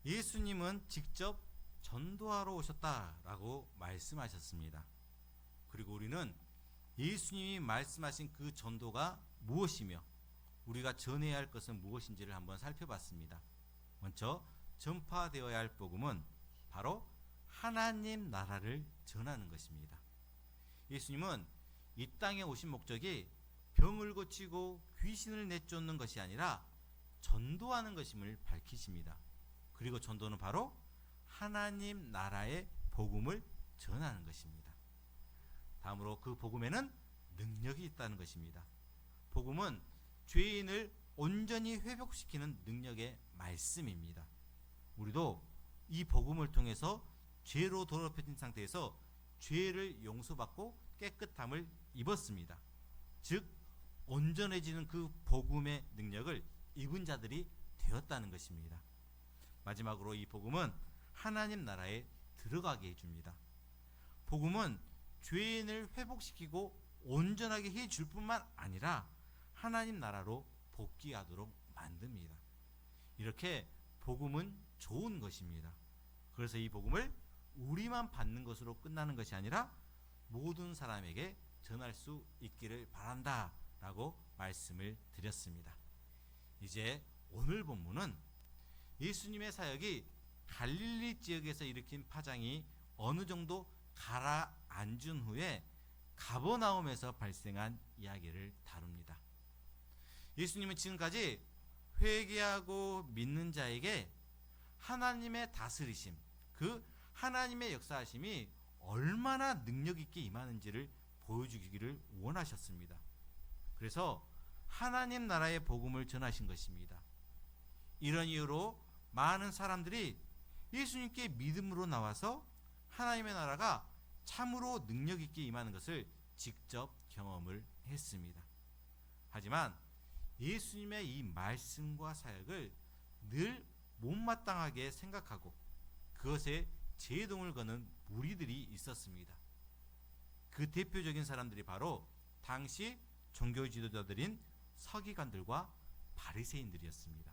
예수님은 직접 전도하러 오셨다라고 말씀하셨습니다. 그리고 우리는 예수님이 말씀하신 그 전도가 무엇이며 우리가 전해야 할 것은 무엇인지를 한번 살펴봤습니다. 먼저 전파되어야 할 복음은 바로 하나님 나라를 전하는 것입니다. 예수님은 이 땅에 오신 목적이 병을 고치고 귀신을 내쫓는 것이 아니라 전도하는 것임을 밝히십니다. 그리고 전도는 바로 하나님 나라의 복음을 전하는 것입니다. 다음으로 그 복음에는 능력이 있다는 것입니다. 복음은 죄인을 온전히 회복시키는 능력의 말씀입니다. 우리도 이 복음을 통해서 죄로 더럽혀진 상태에서 죄를 용서받고 깨끗함을 입었습니다. 즉 온전해지는 그 복음의 능력을 입은 자들이 되었다는 것입니다. 마지막으로 이 복음은 하나님 나라에 들어가게 해줍니다. 복음은 죄인을 회복시키고 온전하게 해줄 뿐만 아니라 하나님 나라로 복귀하도록 만듭니다. 이렇게 복음은 좋은 것입니다. 그래서 이 복음을 우리만 받는 것으로 끝나는 것이 아니라 모든 사람에게 전할 수 있기를 바란다 라고 말씀을 드렸습니다. 이제 오늘 본문은 예수님의 사역이 갈릴리 지역에서 일으킨 파장이 어느 정도 가라앉은 후에 가버나움에서 발생한 이야기를 다룹니다. 예수님은 지금까지 회개하고 믿는 자에게 하나님의 다스리심, 그 하나님의 역사하심이 얼마나 능력 있게 임하는지를 보여주기를 원하셨습니다. 그래서 하나님 나라의 복음을 전하신 것입니다. 이런 이유로 많은 사람들이 예수님께 믿음으로 나와서 하나님의 나라가 참으로 능력 있게 임하는 것을 직접 경험을 했습니다. 하지만 예수님의 이 말씀과 사역을 늘 못마땅하게 생각하고 그것에 제동을 거는 무리들이 있었습니다. 그 대표적인 사람들이 바로 당시 종교 지도자들인 서기관들과 바리새인들이었습니다.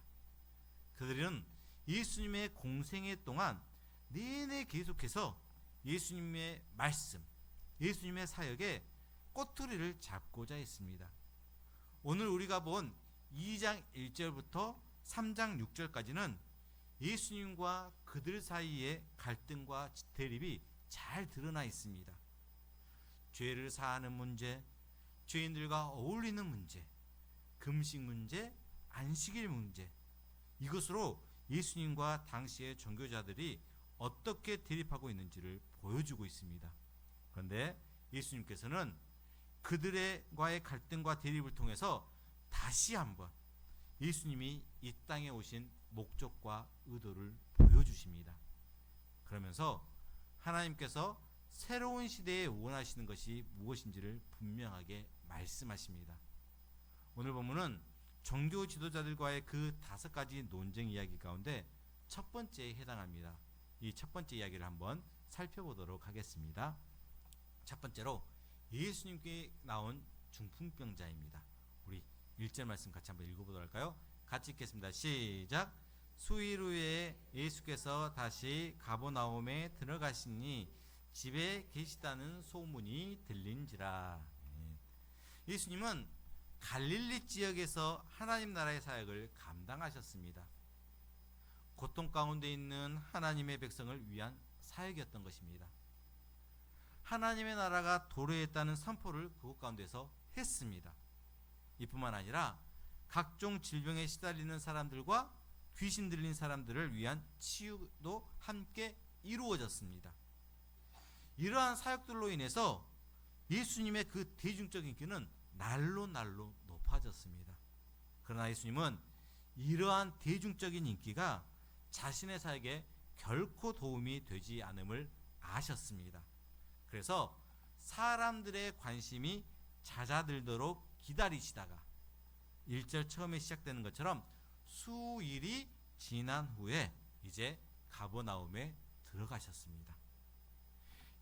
그들은 예수님의 공생애 동안 내내 계속해서 예수님의 말씀, 예수님의 사역에 꼬투리를 잡고자 했습니다. 오늘 우리가 본 2장 1절부터 3장 6절까지는 예수님과 그들 사이의 갈등과 대립이 잘 드러나 있습니다. 죄를 사하는 문제, 죄인들과 어울리는 문제, 금식 문제, 안식일 문제, 이것으로 예수님과 당시의 종교자들이 어떻게 대립하고 있는지를 보여주고 있습니다. 그런데 예수님께서는 그들과의 갈등과 대립을 통해서 다시 한번 예수님이 이 땅에 오신 목적과 의도를 보여주십니다. 그러면서 하나님께서 새로운 시대에 원하시는 것이 무엇인지를 분명하게 말씀하십니다. 오늘 본문은 종교 지도자들과의 그 5가지 논쟁 이야기 가운데 첫 번째에 해당합니다. 이 첫 번째 이야기를 한번 살펴보도록 하겠습니다. 첫 번째로 예수님께 나온 중풍병자입니다. 우리 1절 말씀 같이 한번 읽어보도록 할까요? 같이 읽겠습니다. 시작. 수일 후에 예수께서 다시 가버나움에 들어가시니 집에 계시다는 소문이 들린지라. 예수님은 갈릴리 지역에서 하나님 나라의 사역을 감당하셨습니다. 고통 가운데 있는 하나님의 백성을 위한 사역이었던 것입니다. 하나님의 나라가 도래했다는 선포를 그곳 가운데서 했습니다. 이뿐만 아니라 각종 질병에 시달리는 사람들과 귀신 들린 사람들을 위한 치유도 함께 이루어졌습니다. 이러한 사역들로 인해서 예수님의 그 대중적인 인기는 날로 높아졌습니다. 그러나 예수님은 이러한 대중적인 인기가 자신의 사역에 결코 도움이 되지 않음을 아셨습니다. 그래서 사람들의 관심이 잦아들도록 기다리시다가 1절 처음에 시작되는 것처럼 수일이 지난 후에 이제 가버나움에 들어가셨습니다.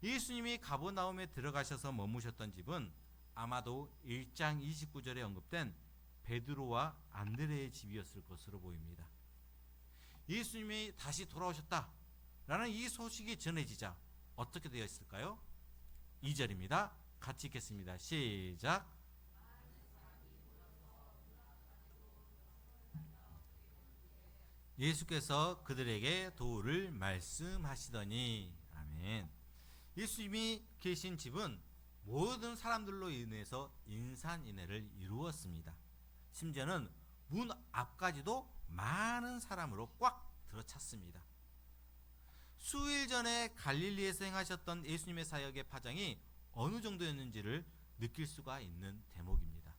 예수님이 가버나움에 들어가셔서 머무셨던 집은 아마도 1장 29절에 언급된 베드로와 안드레의 집이었을 것으로 보입니다. 예수님이 다시 돌아오셨다라는 이 소식이 전해지자 어떻게 되어 있을까요? 2절입니다. 같이 읽겠습니다. 시작. 예수께서 그들에게 도를 말씀하시더니. 아멘. 예수님이 계신 집은 모든 사람들로 인해서 인산인해를 이루었습니다. 심지어는 문 앞까지도 많은 사람으로 꽉 들어찼습니다. 수일 전에 갈릴리에서 행하셨던 예수님의 사역의 파장이 어느 정도였는지를 느낄 수가 있는 대목입니다.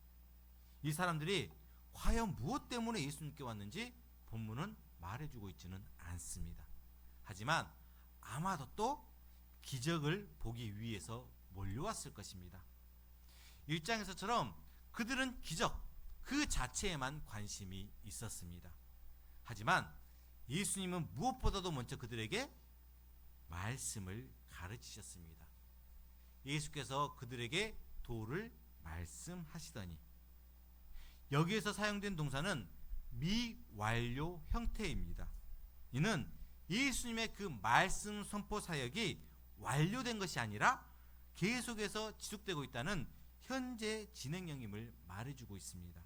이 사람들이 과연 무엇 때문에 예수님께 왔는지 본문은 말해주고 있지는 않습니다. 하지만 아마도 또 기적을 보기 위해서 몰려왔을 것입니다. 1장에서처럼 그들은 기적 그 자체에만 관심이 있었습니다. 하지만 예수님은 무엇보다도 먼저 그들에게 말씀을 가르치셨습니다. 예수께서 그들에게 도를 말씀하시더니. 여기에서 사용된 동사는 미완료 형태입니다. 이는 예수님의 그 말씀 선포 사역이 완료된 것이 아니라 계속해서 지속되고 있다는 현재 진행형임을 말해주고 있습니다.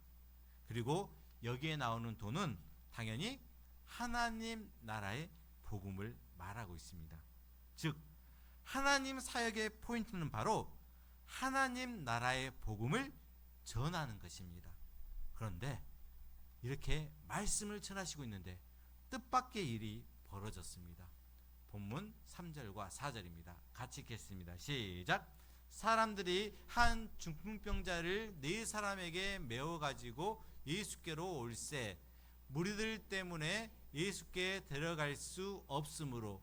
그리고 여기에 나오는 도는 당연히 하나님 나라의 복음을 말하고 있습니다. 즉 하나님 사역의 포인트는 바로 하나님 나라의 복음을 전하는 것입니다. 그런데 이렇게 말씀을 전하시고 있는데 뜻밖의 일이 벌어졌습니다. 본문 3절과 4절입니다. 같이 읽겠습니다. 시작. 사람들이 한 중풍병자를 4사람에게 메워 가지고 예수께로 올세 무리들 때문에 예수께 데려갈 수 없으므로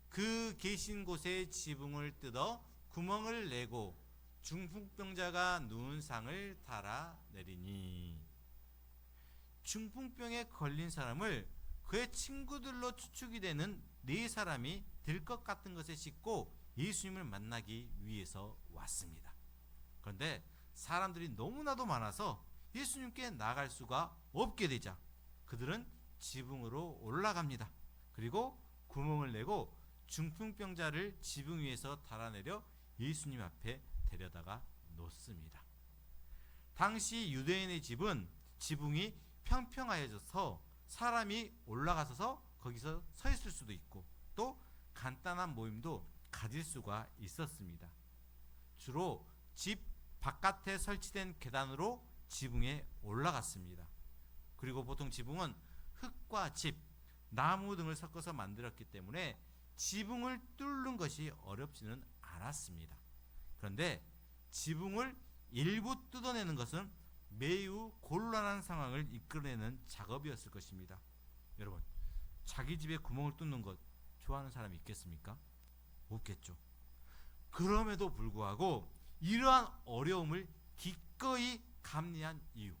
그 계신 곳에 지붕을 뜯어 구멍을 내고 중풍병자가 누운 상을 달아내리니. 중풍병에 걸린 사람을 그의 친구들로 추측이 되는 4사람이 들것 같은 것에 싣고 예수님을 만나기 위해서 왔습니다. 그런데 사람들이 너무나도 많아서 예수님께 나갈 수가 없게 되자 그들은 지붕으로 올라갑니다. 그리고 구멍을 내고 중풍병자를 지붕 위에서 달아내려 예수님 앞에 데려다가 놓습니다. 당시 유대인의 집은 지붕이 평평하여져서 사람이 올라가서 거기서 서 있을 수도 있고 또 간단한 모임도 가질 수가 있었습니다. 주로 집 바깥에 설치된 계단으로 지붕에 올라갔습니다. 그리고 보통 지붕은 흙과 짚, 나무 등을 섞어서 만들었기 때문에 지붕을 뚫는 것이 어렵지는 않았습니다. 그런데 지붕을 일부 뜯어내는 것은 매우 곤란한 상황을 이끌어내는 작업이었을 것입니다. 여러분, 자기 집에 구멍을 뚫는 것 좋아하는 사람이 있겠습니까? 없겠죠. 그럼에도 불구하고 이러한 어려움을 기꺼이 감내한 이유,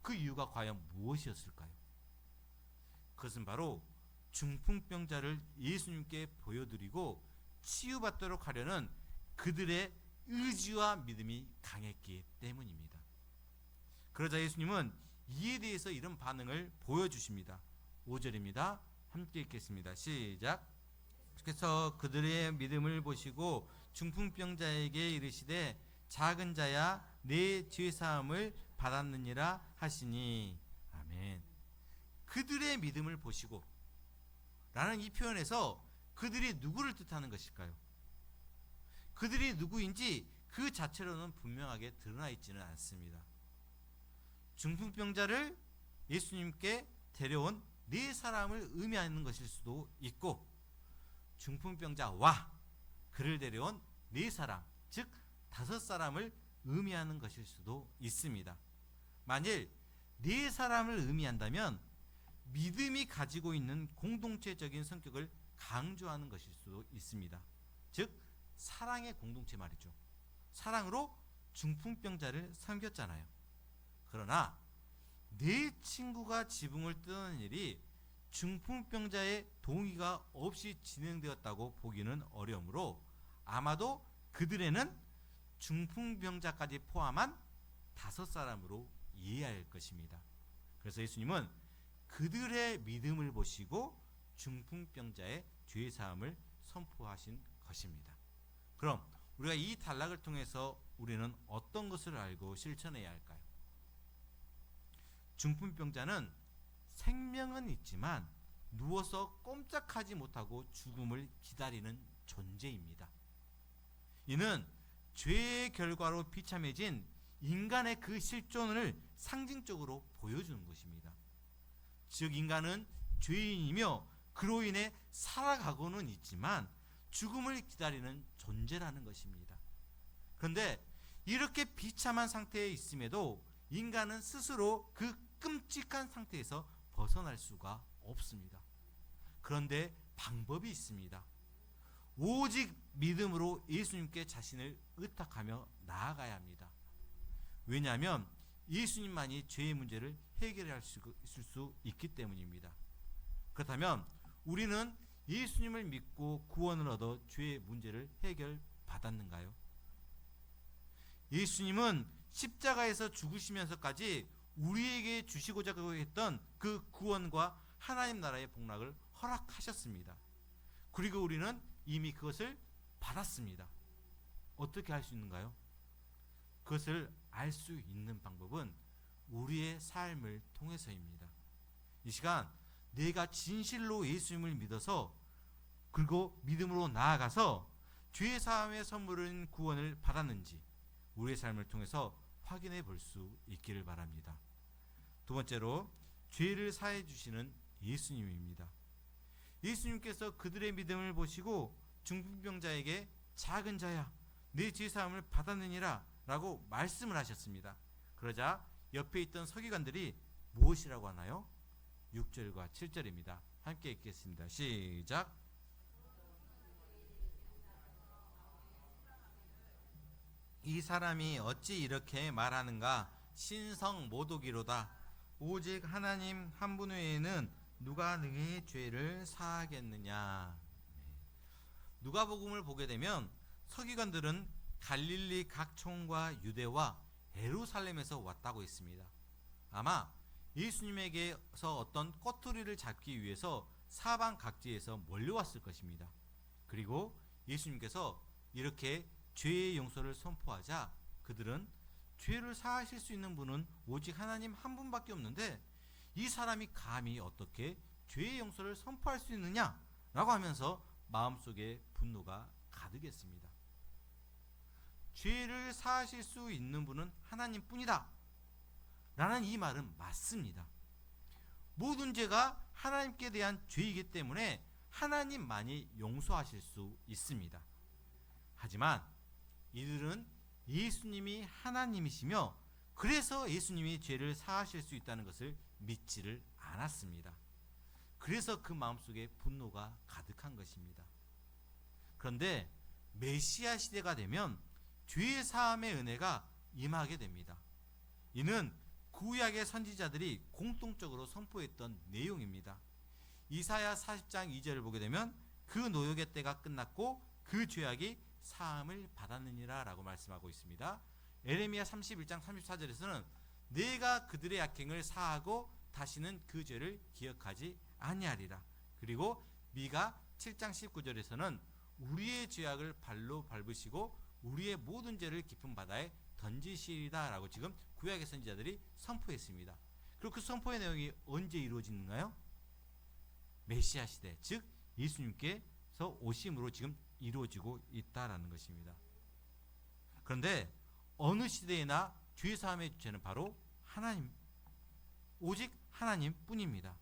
그 이유가 과연 무엇이었을까요? 그것은 바로 중풍병자를 예수님께 보여드리고 치유받도록 하려는 그들의 의지와 믿음이 강했기 때문입니다. 그러자 예수님은 이에 대해서 이런 반응을 보여주십니다. 5절입니다. 함께 읽겠습니다. 시작. 그래서 그들의 믿음을 보시고 중풍병자에게 이르시되 작은 자야 내 죄사함을 받았느니라 하시니. 아멘. 그들의 믿음을 보시고 라는 이 표현에서 그들이 누구를 뜻하는 것일까요? 그들이 누구인지 그 자체로는 분명하게 드러나 있지는 않습니다. 중풍병자를 예수님께 데려온 4사람을 의미하는 것일 수도 있고 중풍병자와 그를 데려온 4사람, 즉 5사람을 의미하는 것일 수도 있습니다. 만일 4사람을 의미한다면 믿음이 가지고 있는 공동체적인 성격을 강조하는 것일 수도 있습니다. 즉 사랑의 공동체 말이죠. 사랑으로 중풍병자를 섬겼잖아요. 그러나 내 친구가 지붕을 뜯는 일이 중풍병자의 동의가 없이 진행되었다고 보기는 어려우므로 아마도 그들에는 중풍병자까지 포함한 5사람으로 이해할 것입니다. 그래서 예수님은 그들의 믿음을 보시고 중풍병자의 죄 사함을 선포하신 것입니다. 그럼 우리가 이 단락을 통해서 우리는 어떤 것을 알고 실천해야 할까요? 중풍병자는 생명은 있지만 누워서 꼼짝하지 못하고 죽음을 기다리는 존재입니다. 이는 죄의 결과로 비참해진 인간의 그 실존을 상징적으로 보여주는 것입니다. 즉 인간은 죄인이며 그로 인해 살아가고는 있지만 죽음을 기다리는 존재라는 것입니다. 그런데 이렇게 비참한 상태에 있음에도 인간은 스스로 그 끔찍한 상태에서 벗어날 수가 없습니다. 그런데 방법이 있습니다. 오직 믿음으로 예수님께 자신을 의탁하며 나아가야 합니다. 왜냐하면 예수님만이 죄의 문제를 해결할 수 있을 수 있기 때문입니다. 그렇다면 우리는 예수님을 믿고 구원을 얻어 죄의 문제를 해결받았는가요? 예수님은 십자가에서 죽으시면서까지 우리에게 주시고자 했던 그 구원과 하나님 나라의 복락을 허락하셨습니다. 그리고 우리는 이미 그것을 받았습니다. 어떻게 할 수 있는가요? 그것을 알 수 있는 방법은 우리의 삶을 통해서입니다. 이 시간 내가 진실로 예수님을 믿어서 그리고 믿음으로 나아가서 죄 사함의 선물인 구원을 받았는지 우리의 삶을 통해서 확인해 볼 수 있기를 바랍니다. 두 번째로 죄를 사해 주시는 예수님입니다. 예수님께서 그들의 믿음을 보시고 중풍병자에게 작은 자야 내 죄 사함을 받았느니라 라고 말씀을 하셨습니다. 그러자 옆에 있던 서기관들이 무엇이라고 하나요? 6절과 7절입니다. 함께 읽겠습니다. 시작. 이 사람이 어찌 이렇게 말하는가? 신성 모독이로다. 오직 하나님 한 분 외에는 누가 능히 죄를 사하겠느냐. 누가복음을 보게 되면 서기관들은 갈릴리 각 촌과 유대와 예루살렘에서 왔다고 했습니다. 아마 예수님에게서 어떤 꼬투리를 잡기 위해서 사방 각지에서 몰려왔을 것입니다. 그리고 예수님께서 이렇게 죄의 용서를 선포하자 그들은 죄를 사하실 수 있는 분은 오직 하나님 한 분밖에 없는데 이 사람이 감히 어떻게 죄의 용서를 선포할 수 있느냐 라고 하면서 마음속에 분노가 가득했습니다. 죄를 사하실 수 있는 분은 하나님뿐이다 라는 이 말은 맞습니다. 모든 죄가 하나님께 대한 죄이기 때문에 하나님만이 용서하실 수 있습니다. 하지만 이들은 예수님이 하나님이시며 그래서 예수님이 죄를 사하실 수 있다는 것을 믿지를 않았습니다. 그래서 그 마음속에 분노가 가득한 것입니다. 그런데 메시아 시대가 되면 죄의 사함의 은혜가 임하게 됩니다. 이는 구약의 선지자들이 공통적으로 선포했던 내용입니다. 이사야 40장 2절을 보게 되면 그 노역의 때가 끝났고 그 죄악이 사함을 받았느니라 라고 말씀하고 있습니다. 에레미야 31장 34절에서는 내가 그들의 악행을 사하고 다시는 그 죄를 기억하지 아니하리라. 그리고 미가 7장 19절에서는 우리의 죄악을 발로 밟으시고 우리의 모든 죄를 깊은 바다에 던지시리다 라고 지금 구약의 선지자들이 선포했습니다. 그리고 그 선포의 내용이 언제 이루어지는가요? 메시아 시대, 즉 예수님께서 오심으로 지금 이루어지고 있다라는 것입니다. 그런데 어느 시대에나 죄 사함의 주체는 바로 하나님, 오직 하나님뿐입니다.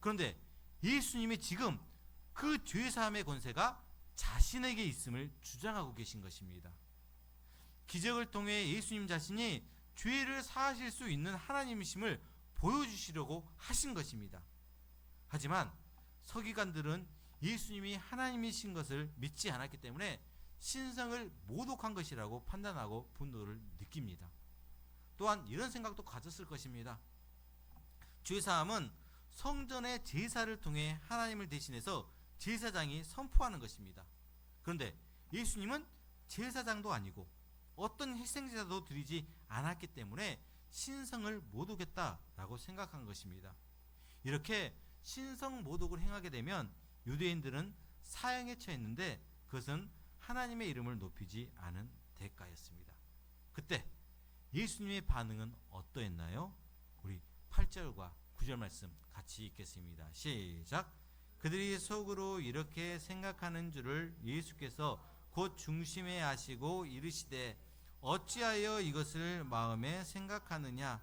그런데 예수님이 지금 그 죄 사함의 권세가 자신에게 있음을 주장하고 계신 것입니다. 기적을 통해 예수님 자신이 죄를 사하실 수 있는 하나님이심을 보여주시려고 하신 것입니다. 하지만 서기관들은 예수님이 하나님이신 것을 믿지 않았기 때문에 신성을 모독한 것이라고 판단하고 분노를 느낍니다. 또한 이런 생각도 가졌을 것입니다. 죄사함은 성전의 제사를 통해 하나님을 대신해서 제사장이 선포하는 것입니다. 그런데 예수님은 제사장도 아니고 어떤 희생제사도 드리지 않았기 때문에 신성을 모독했다라고 생각한 것입니다. 이렇게 신성 모독을 행하게 되면 유대인들은 사형에 처했는데 그것은 하나님의 이름을 높이지 않은 대가였습니다. 그때 예수님의 반응은 어떠했나요? 우리 8절과 9절 말씀 같이 읽겠습니다. 시작. 그들이 속으로 이렇게 생각하는 줄을 예수께서 곧 중심에 아시고 이르시되 어찌하여 이것을 마음에 생각하느냐.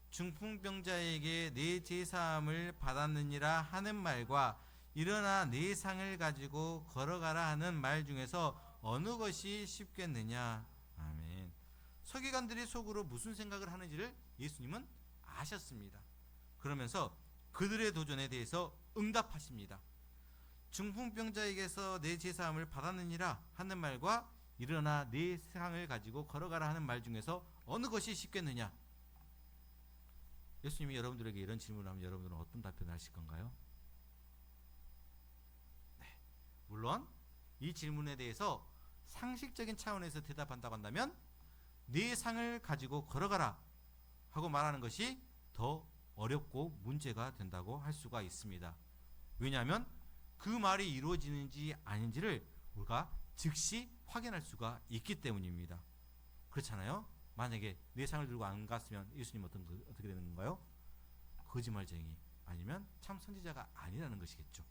중풍병자에게 내 제사함을 받았느니라 하는 말과 일어나 내 상을 가지고 걸어가라 하는 말 중에서 어느 것이 쉽겠느냐. 아멘. 서기관들이 속으로 무슨 생각을 하는지를 예수님은 아셨습니다. 그러면서 그들의 도전에 대해서 응답하십니다. 중풍병자에게서 내 제사함을 받았느니라 하는 말과 일어나 내 상을 가지고 걸어가라 하는 말 중에서 어느 것이 쉽겠느냐. 예수님이 여러분들에게 이런 질문을 하면 여러분들은 어떤 답변을 하실 건가요? 네, 물론 이 질문에 대해서 상식적인 차원에서 대답한다고 한다면 네 상을 가지고 걸어가라 하고 말하는 것이 더 어렵고 문제가 된다고 할 수가 있습니다. 왜냐하면 그 말이 이루어지는지 아닌지를 우리가 즉시 확인할 수가 있기 때문입니다. 그렇잖아요? 만약에 내 상을 들고 안 갔으면 예수님 어떻게 되는 건가요? 거짓말쟁이 아니면 참 선지자가 아니라는 것이겠죠.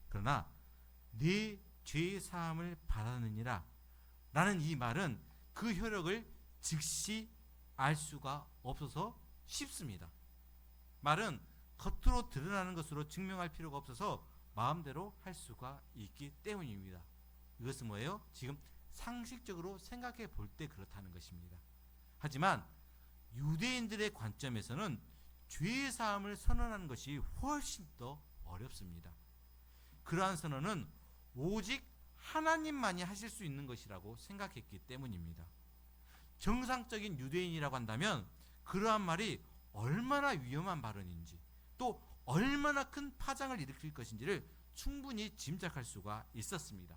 그러나 네 죄 사함을 받았느니라 라는 이 말은 그 효력을 즉시 알 수가 없어서 쉽습니다. 말은 겉으로 드러나는 것으로 증명할 필요가 없어서 마음대로 할 수가 있기 때문입니다. 이것은 뭐예요? 지금 상식적으로 생각해 볼 때 그렇다는 것입니다. 하지만 유대인들의 관점에서는 죄 사함을 선언하는 것이 훨씬 더 어렵습니다. 그러한 선언은 오직 하나님만이 하실 수 있는 것이라고 생각했기 때문입니다. 정상적인 유대인이라고 한다면 그러한 말이 얼마나 위험한 발언인지 또 얼마나 큰 파장을 일으킬 것인지를 충분히 짐작할 수가 있었습니다.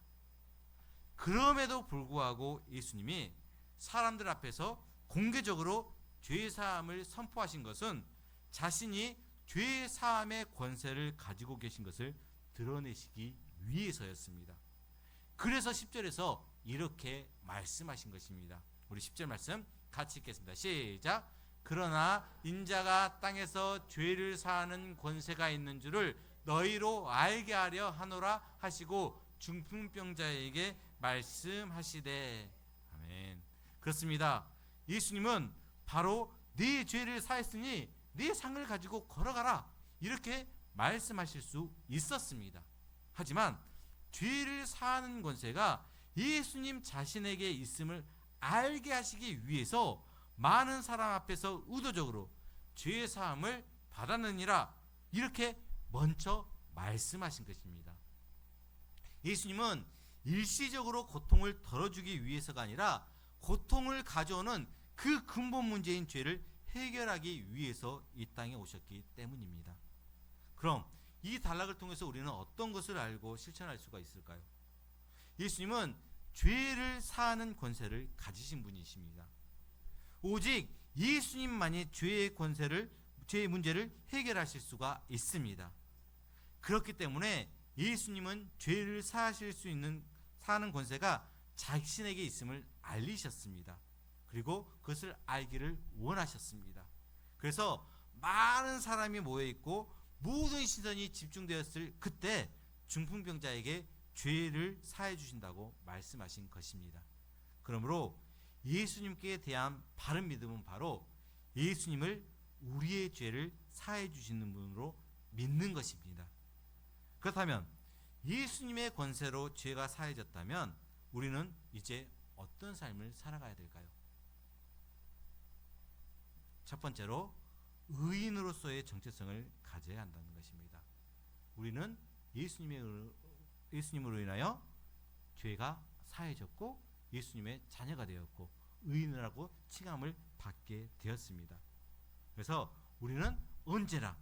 그럼에도 불구하고 예수님이 사람들 앞에서 공개적으로 죄사함을 선포하신 것은 자신이 죄사함의 권세를 가지고 계신 것을 드러내시기 위해서였습니다. 그래서 10절에서 이렇게 말씀하신 것입니다. 우리 10절 말씀 같이 읽겠습니다. 시작. 그러나 인자가 땅에서 죄를 사하는 권세가 있는 줄을 너희로 알게 하려 하노라 하시고 중풍병자에게 말씀하시되. 아멘. 그렇습니다. 예수님은 바로 네 죄를 사했으니 네 상을 가지고 걸어가라 이렇게 말씀하실 수 있었습니다. 하지만 죄를 사하는 권세가 예수님 자신에게 있음을 알게 하시기 위해서 많은 사람 앞에서 의도적으로 죄 사함을 받았느니라 이렇게 먼저 말씀하신 것입니다. 예수님은 일시적으로 고통을 덜어주기 위해서가 아니라 고통을 가져오는 그 근본 문제인 죄를 해결하기 위해서 이 땅에 오셨기 때문입니다. 그럼 이 단락을 통해서 우리는 어떤 것을 알고 실천할 수가 있을까요? 예수님은 죄를 사하는 권세를 가지신 분이십니다. 오직 예수님만이 죄의 문제를 해결하실 수가 있습니다. 그렇기 때문에 예수님은 죄를 사하실 수 있는 사는 권세가 자신에게 있음을 알리셨습니다. 그리고 그것을 알기를 원하셨습니다. 그래서 많은 사람이 모여 있고 모든 시선이 집중되었을 그때 중풍병자에게 죄를 사해 주신다고 말씀하신 것입니다. 그러므로 예수님께 대한 바른 믿음은 바로 예수님을 우리의 죄를 사해 주시는 분으로 믿는 것입니다. 그렇다면 예수님의 권세로 죄가 사해졌다면 우리는 이제 어떤 삶을 살아가야 될까요? 첫 번째로 의인으로서의 정체성을 가져야 한다는 것입니다. 우리는 예수님으로 인하여 죄가 사해졌고 예수님의 자녀가 되었고 의인이라고 칭함을 받게 되었습니다. 그래서 우리는 언제나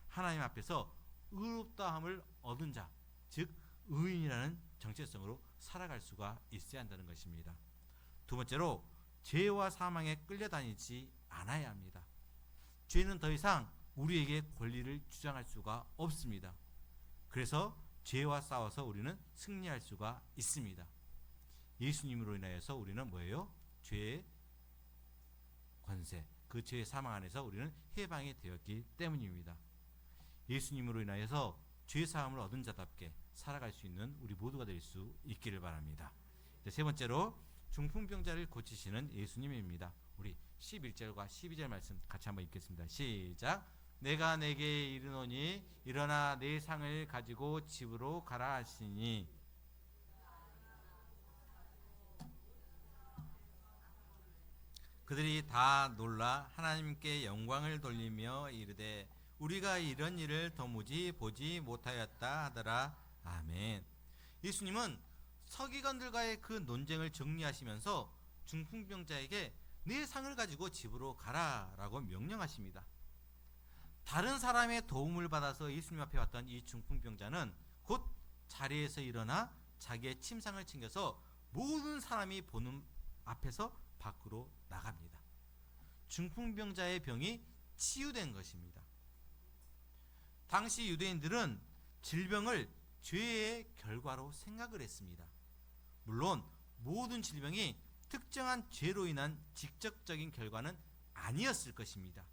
하나님 앞에서 의롭다함을 얻은 자, 즉 의인이라는 정체성으로 살아갈 수가 있어야 한다는 것입니다. 두 번째로 죄와 사망에 끌려다니지 않아야 합니다. 죄는 더 이상 우리에게 권리를 주장할 수가 없습니다. 그래서 죄와 싸워서 우리는 승리할 수가 있습니다. 예수님으로 인하여서 우리는 뭐예요? 죄의 권세, 그 죄의 사망 안에서 우리는 해방이 되었기 때문입니다. 예수님으로 인하여서 죄 사함을 얻은 자답게 살아갈 수 있는 우리 모두가 될 수 있기를 바랍니다. 세 번째로 중풍병자를 고치시는 예수님입니다. 우리 11절과 12절 말씀 같이 한번 읽겠습니다. 시작. 내가 내게 이르노니 일어나 내 상을 가지고 집으로 가라 하시니 그들이 다 놀라 하나님께 영광을 돌리며 이르되 우리가 이런 일을 도무지 보지 못하였다 하더라. 아멘. 예수님은 서기관들과의 그 논쟁을 정리하시면서 중풍병자에게 내 상을 가지고 집으로 가라라고 명령하십니다. 다른 사람의 도움을 받아서 예수님 앞에 왔던 이 중풍병자는 곧 자리에서 일어나 자기의 침상을 챙겨서 모든 사람이 보는 앞에서 밖으로 나갑니다. 중풍병자의 병이 치유된 것입니다. 당시 유대인들은 질병을 죄의 결과로 생각을 했습니다. 물론 모든 질병이 특정한 죄로 인한 직접적인 결과는 아니었을 것입니다.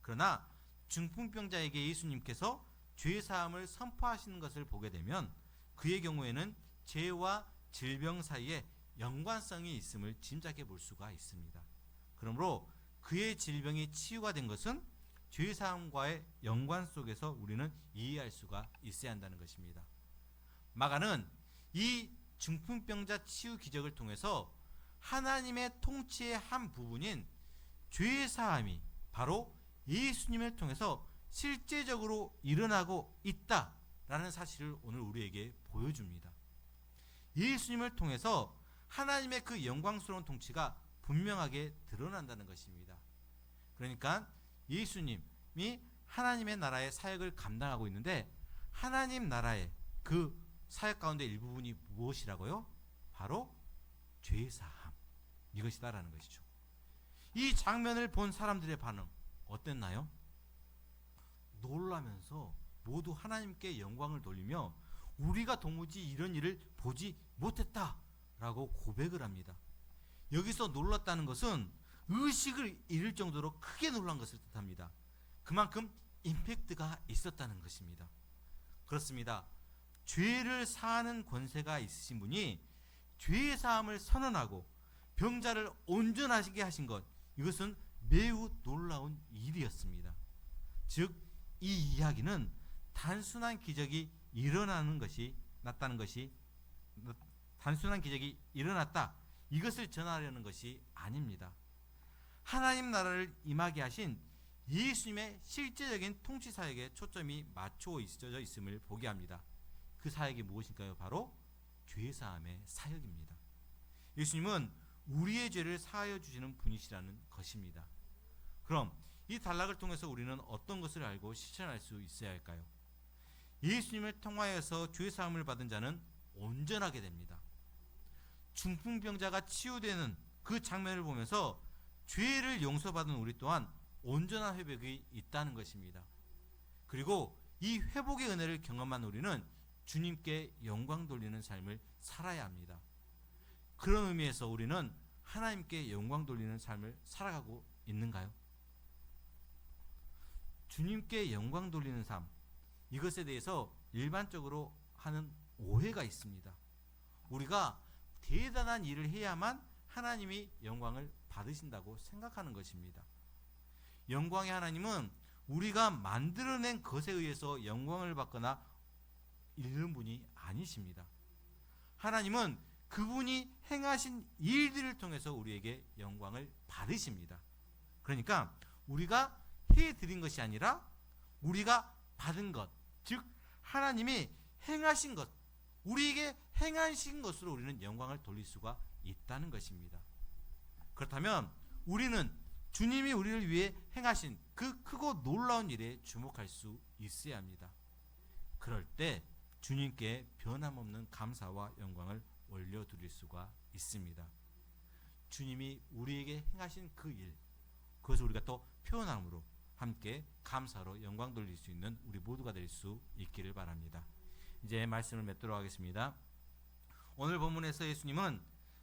그러나 중풍병자에게 예수님께서 죄사함을 선포하시는 것을 보게 되면 그의 경우에는 죄와 질병 사이에 연관성이 있음을 짐작해 볼 수가 있습니다. 그러므로 그의 질병이 치유가 된 것은 죄사함과의 연관 속에서 우리는 이해할 수가 있어야 한다는 것입니다. 마가는 이 중풍병자 치유 기적을 통해서 하나님의 통치의 한 부분인 죄사함이 바로 예수님을 통해서 실제적으로 일어나고 있다라는 사실을 오늘 우리에게 보여줍니다. 예수님을 통해서 하나님의 그 영광스러운 통치가 분명하게 드러난다는 것입니다. 그러니까 예수님이 하나님의 나라의 사역을 감당하고 있는데 하나님 나라의 그 사역 가운데 일부분이 무엇이라고요? 바로 죄사함, 이것이다라는 것이죠. 이 장면을 본 사람들의 반응 어땠나요? 놀라면서 모두 하나님께 영광을 돌리며 우리가 도무지 이런 일을 보지 못했다라고 고백을 합니다. 여기서 놀랐다는 것은 의식을 잃을 정도로 크게 놀란 것을 뜻합니다. 그만큼 임팩트가 있었다는 것입니다. 그렇습니다. 죄를 사하는 권세가 있으신 분이 죄의 사함을 선언하고 병자를 온전하시게 하신 것, 이것은 매우 놀라운 일이었습니다. 즉, 이 이야기는 단순한 기적이 단순한 기적이 일어났다, 이것을 전하려는 것이 아닙니다. 하나님 나라를 임하게 하신 예수님의 실제적인 통치 사역에 초점이 맞춰져 있음을 보게 합니다. 그 사역이 무엇일까요? 바로 죄사함의 사역입니다. 예수님은 우리의 죄를 사하여 주시는 분이시라는 것입니다. 그럼 이 단락을 통해서 우리는 어떤 것을 알고 실천할 수 있어야 할까요? 예수님을 통하여서 죄사함을 받은 자는 온전하게 됩니다. 중풍병자가 치유되는 그 장면을 보면서 죄를 용서받은 우리 또한 온전한 회복이 있다는 것입니다. 그리고 이 회복의 은혜를 경험한 우리는 주님께 영광 돌리는 삶을 살아야 합니다. 그런 의미에서 우리는 하나님께 영광 돌리는 삶을 살아가고 있는가요? 주님께 영광 돌리는 삶, 이것에 대해서 일반적으로 하는 오해가 있습니다. 우리가 대단한 일을 해야만 하나님이 영광을 받으신다고 생각하는 것입니다. 영광의 하나님은 우리가 만들어낸 것에 의해서 영광을 받거나 잃는 분이 아니십니다. 하나님은 그분이 행하신 일들을 통해서 우리에게 영광을 받으십니다. 그러니까 우리가 해드린 것이 아니라 우리가 받은 것, 즉 하나님이 행하신 것, 우리에게 행하신 것으로 우리는 영광을 돌릴 수가 있다는 것입니다. 그렇다면 우리는 주님이 우리를 위해 행하신 그 크고 놀라운 일에 주목할 수 있어야 합니다. 그럴 때 주님께 변함없는 감사와 영광을 올려드릴 수가 있습니다. 주님이 우리에게 행하신 그 일, 그것을 우리가 또 표현함으로 함께 감사로 영광 돌릴 수 있는 우리 모두가 될 수 있기를 바랍니다. 이제 말씀을 맺도록 하겠습니다. 오늘 본문에서 예수님은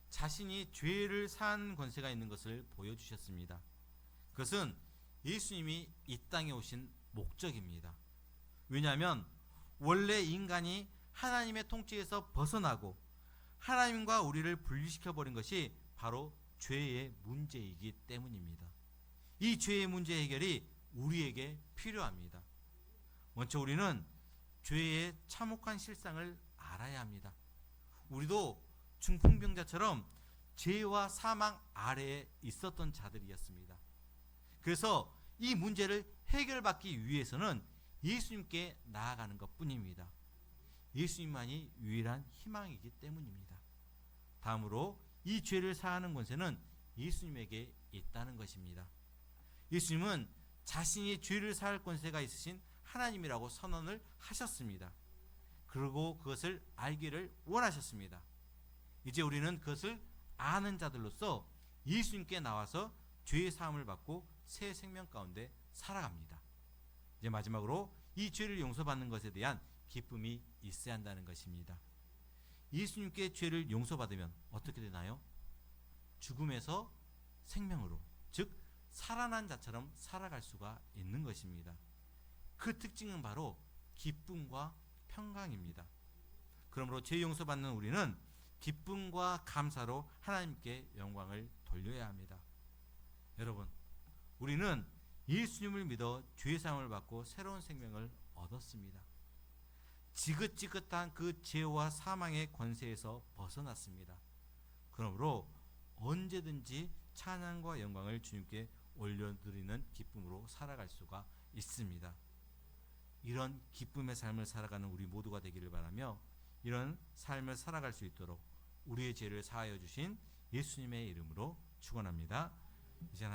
자신이 죄를 사한 권세가 있는 것을 보여주셨습니다. 그것은 예수님이 이 땅에 오신 목적입니다. 왜냐하면 원래 인간이 하나님의 통치에서 벗어나고 하나님과 우리를 분리시켜버린 것이 바로 죄의 문제이기 때문입니다. 이 죄의 문제 해결이 우리에게 필요합니다. 먼저 우리는 죄의 참혹한 실상을 알아야 합니다. 우리도 중풍병자처럼 죄와 사망 아래에 있었던 자들이었습니다. 그래서 이 문제를 해결받기 위해서는 예수님께 나아가는 것뿐입니다. 예수님만이 유일한 희망이기 때문입니다. 다음으로 이 죄를 사하는 권세는 예수님에게 있다는 것입니다. 예수님은 자신이 죄를 사할 권세가 있으신 하나님이라고 선언을 하셨습니다. 그리고 그것을 알기를 원하셨습니다. 이제 우리는 그것을 아는 자들로서 예수님께 나와서 죄의 사함을 받고 새 생명 가운데 살아갑니다. 이제 마지막으로 이 죄를 용서받는 것에 대한 기쁨이 있어야 한다는 것입니다. 예수님께 죄를 용서받으면 어떻게 되나요? 죽음에서 생명으로, 즉 살아난 자처럼 살아갈 수가 있는 것입니다. 그 특징은 바로 기쁨과 평강입니다. 그러므로 죄 용서받는 우리는 기쁨과 감사로 하나님께 영광을 돌려야 합니다. 여러분, 우리는 예수님을 믿어 죄 사함을 받고 새로운 생명을 얻었습니다. 지긋지긋한 그 죄와 사망의 권세에서 벗어났습니다. 그러므로 언제든지 찬양과 영광을 주님께 올려드리는 기쁨으로 살아갈 수가 있습니다. 이런 기쁨의 삶을 살아가는 우리 모두가 되기를 바라며, 이런 삶을 살아갈 수 있도록 우리의 죄를 사하여 주신 예수님의 이름으로 축원합니다. 이제